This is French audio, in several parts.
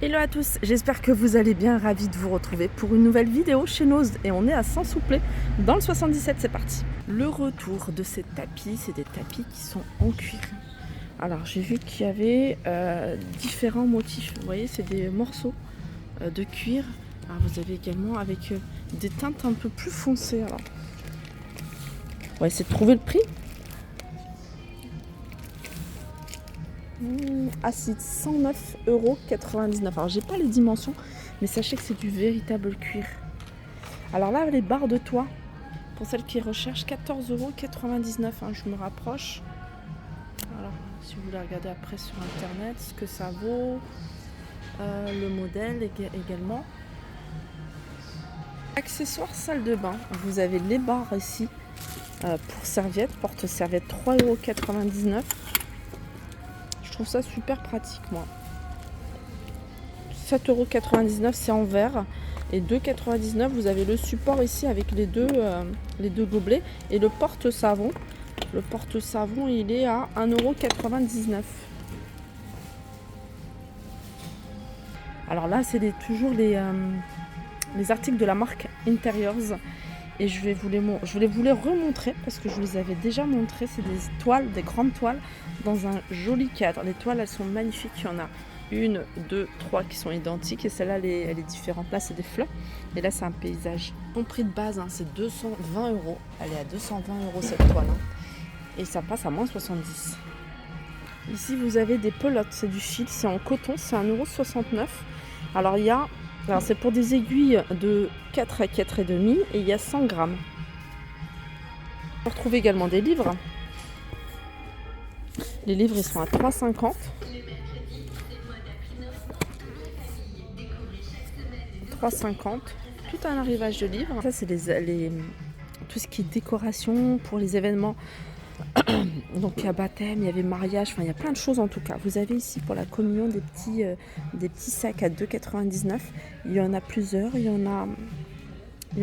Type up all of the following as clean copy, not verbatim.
Hello à tous, j'espère que vous allez bien, ravi de vous retrouver pour une nouvelle vidéo chez Nose et on est à Saint-Souplé dans le 77, c'est parti. Le retour de ces tapis, c'est des tapis qui sont en cuir. Alors j'ai vu qu'il y avait différents motifs, vous voyez c'est des morceaux de cuir. Alors vous avez également avec des teintes un peu plus foncées. Alors on va essayer de trouver le prix. Ah c'est 109,99 €. Alors j'ai pas les dimensions, mais sachez que c'est du véritable cuir. Alors là les barres de toit, pour celles qui recherchent, 14,99 €. Je me rapproche. Alors si vous voulez regarder après sur internet ce que ça vaut, le modèle également. Accessoires salle de bain, vous avez les barres ici pour serviettes, porte-serviettes 3,99 €. Je trouve ça super pratique moi. 7,99 € c'est en verre et 2,99 € vous avez le support ici avec les deux gobelets et le porte-savon. Le porte-savon il est à 1,99 €. Alors là c'est toujours les articles de la marque Interiors et je voulais vous les remontrer parce que je vous les avais déjà montrés. C'est des toiles, des grandes toiles dans un joli cadre. Les toiles elles sont magnifiques, il y en a 1, 2, 3 qui sont identiques et celle-là elle est différente. Là c'est des fleurs et là c'est un paysage. Son prix de base c'est 220 €. Elle est à 220 € cette toile et ça passe à moins 70 €. Ici vous avez des pelotes, c'est du fil, c'est en coton, c'est 1,69 €. Alors c'est pour des aiguilles de 4 à 4,5 et il y a 100 grammes. On peut retrouver également des livres. Les livres ils sont à 3,50 €. 3,50 €. Tout un arrivage de livres. Ça c'est tout ce qui est décoration pour les événements. Donc il y a baptême, il y avait mariage, enfin il y a plein de choses en tout cas. Vous avez ici pour la communion des petits sacs à 2,99 €. Il y en a plusieurs, il y en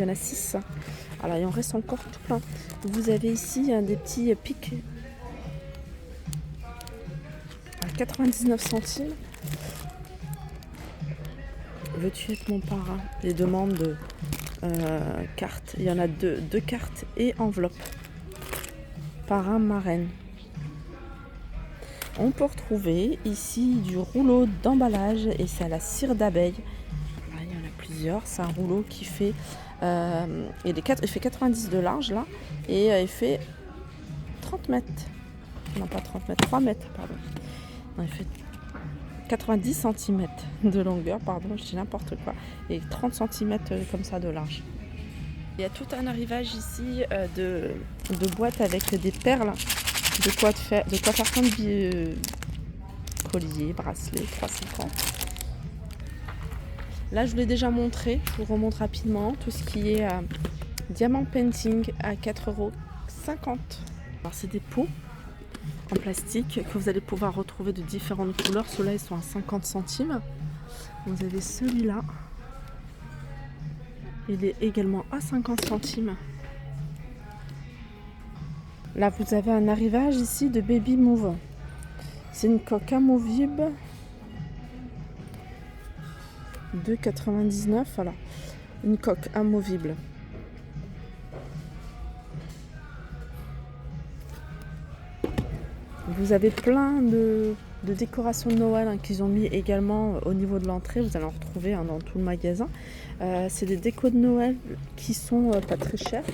a 6. Alors il en reste encore tout plein. Vous avez ici des petits pics à 99 centimes. Veux-tu être mon parrain? Les demandes de cartes. Il y en a deux cartes et enveloppes. Parrain, marraine. On peut retrouver ici du rouleau d'emballage et c'est à la cire d'abeille. Il y en a plusieurs. C'est un rouleau qui fait il fait 90 de large là et il fait 30 mètres. Non pas 30 mètres, 3 mètres pardon. Non, il fait 90 cm de longueur, pardon, je dis n'importe quoi, et 30 cm comme ça de large. Il y a tout un arrivage ici de boîtes avec des perles, de quoi faire plein de colliers, bracelets, 3,50 €. Là je vous l'ai déjà montré, je vous remonte rapidement tout ce qui est diamant painting à 4,50 €. Alors c'est des pots en plastique que vous allez pouvoir retrouver de différentes couleurs. Ceux-là ils sont à 50 centimes. Vous avez celui-là, il est également à 50 centimes. Là vous avez un arrivage ici de Baby Move. C'est une coque amovible, 2,99 €. Voilà, une coque amovible. Vous avez plein de décorations de Noël qu'ils ont mis également au niveau de l'entrée. Vous allez en retrouver dans tout le magasin. C'est des décos de Noël qui sont pas très chers.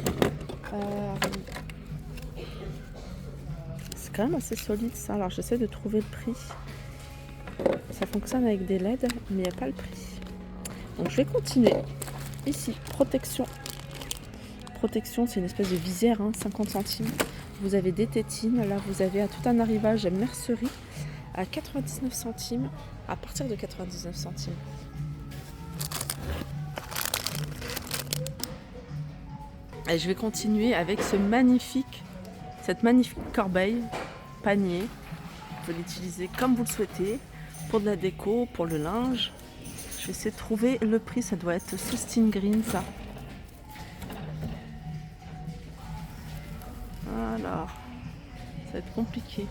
C'est quand même assez solide ça. Alors j'essaie de trouver le prix. Ça fonctionne avec des LED, mais il n'y a pas le prix. Donc je vais continuer. Ici, protection. Protection, c'est une espèce de visière, 50 centimes. Vous avez des tétines. Là, vous avez tout un arrivage à mercerie à 99 centimes, à partir de 99 centimes. Et je vais continuer avec cette magnifique corbeille, panier. Vous pouvez l'utiliser comme vous le souhaitez, pour de la déco, pour le linge. Je vais essayer de trouver le prix, ça doit être Sustin Green ça. Alors, ça va être compliqué.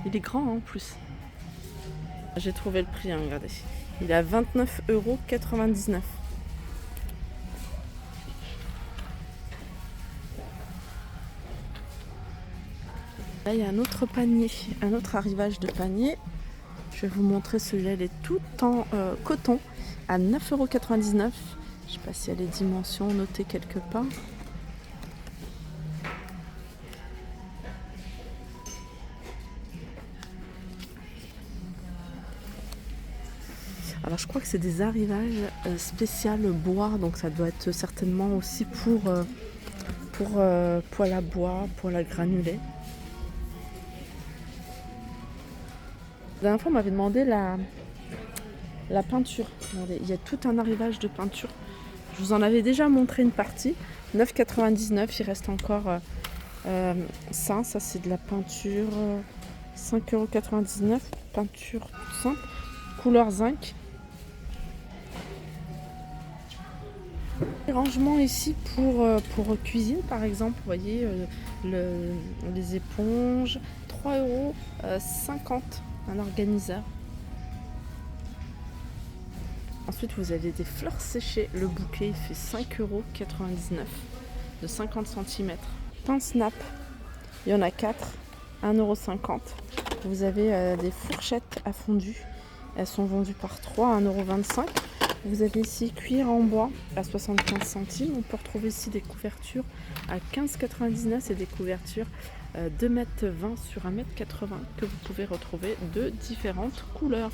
Il est grand en plus. J'ai trouvé le prix, hein, regardez. Il est à 29,99 €. Là, il y a un autre panier, un autre arrivage de panier. Je vais vous montrer celui-là, il est tout en coton à 9,99 €. Je ne sais pas s'il y a les dimensions notées quelque part. Alors je crois que c'est des arrivages spécial bois, donc ça doit être certainement aussi pour poêle à bois, poêle à granulés. La dernière fois on m'avait demandé la peinture. Regardez, il y a tout un arrivage de peinture. Je vous en avais déjà montré une partie. 9,99 €, il reste encore ça c'est de la peinture. 5,99 €, peinture toute simple, couleur zinc. Rangement ici pour cuisine par exemple, vous voyez les éponges, 3,50 € un organiseur. Ensuite vous avez des fleurs séchées, le bouquet il fait 5,99 € de 50 cm. Pince nappe, il y en a 4, 1,50 €. Vous avez des fourchettes à fondu, elles sont vendues par 3, 1,25 €. Vous avez ici cuir en bois à 75 centimes. On peut retrouver ici des couvertures à 15,99 €. C'est des couvertures 2,20 m sur 1,80 m que vous pouvez retrouver de différentes couleurs.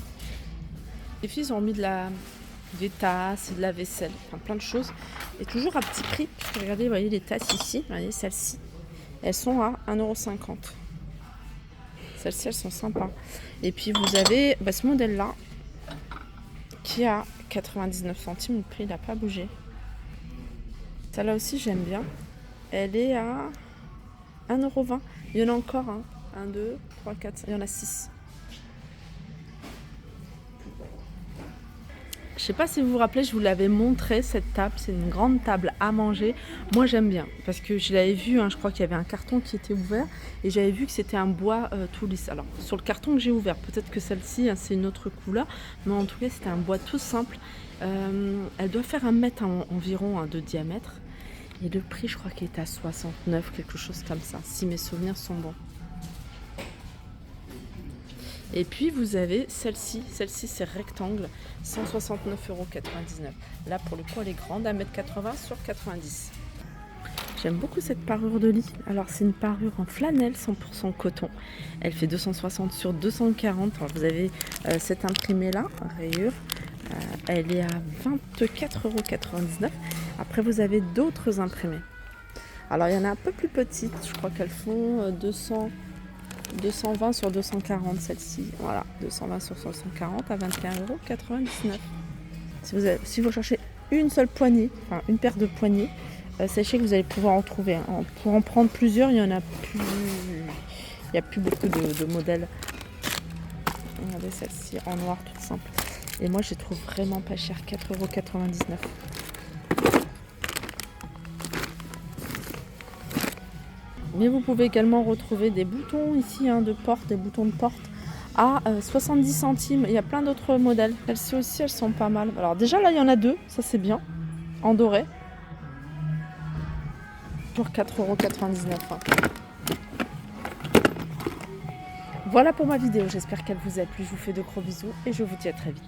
Les filles ont mis des tasses et de la vaisselle, enfin plein de choses. Et toujours à petit prix. Regardez, vous voyez les tasses ici, vous voyez celles-ci. Elles sont à 1,50 €. Celles-ci, elles sont sympas. Et puis vous avez ce modèle-là qui a 99 centimes, le prix n'a pas bougé. Celle-là aussi j'aime bien. Elle est à 1,20 €. Il y en a encore 1, 2, 3, 4, il y en a 6. Je sais pas si vous vous rappelez, je vous l'avais montré cette table, c'est une grande table à manger. Moi j'aime bien parce que je l'avais vu, je crois qu'il y avait un carton qui était ouvert et j'avais vu que c'était un bois tout lisse. Alors sur le carton que j'ai ouvert, peut-être que celle-ci c'est une autre couleur, mais en tout cas c'était un bois tout simple. Elle doit faire 1 mètre environ de diamètre et le prix je crois qu'il est à 69, quelque chose comme ça, si mes souvenirs sont bons. Et puis vous avez celle-ci c'est rectangle, 169,99 €. Là pour le coup elle est grande, 1,80 m sur 90. J'aime beaucoup cette parure de lit. Alors c'est une parure en flanelle 100% coton. Elle fait 260 sur 240. Alors, vous avez cette imprimée là, rayure. Elle est à 24,99 €. Après vous avez d'autres imprimées. Alors il y en a un peu plus petites, je crois qu'elles font 220 sur 240 celle-ci, voilà, 220 sur 240 à 21,99 €. Si vous cherchez une seule poignée, enfin une paire de poignées, sachez que vous allez pouvoir en trouver. Pour en prendre plusieurs, il y en a plus, il n'y a plus beaucoup de modèles. Regardez celle-ci en noir toute simple. Et moi je les trouve vraiment pas cher, 4,99 €. Mais vous pouvez également retrouver des boutons ici de porte, des boutons de porte à 70 centimes. Il y a plein d'autres modèles. Celles-ci aussi, elles sont pas mal. Alors déjà là, il y en a 2, ça c'est bien, en doré. Pour 4,99 €. Voilà pour ma vidéo, j'espère qu'elle vous a plu. Je vous fais de gros bisous et je vous dis à très vite.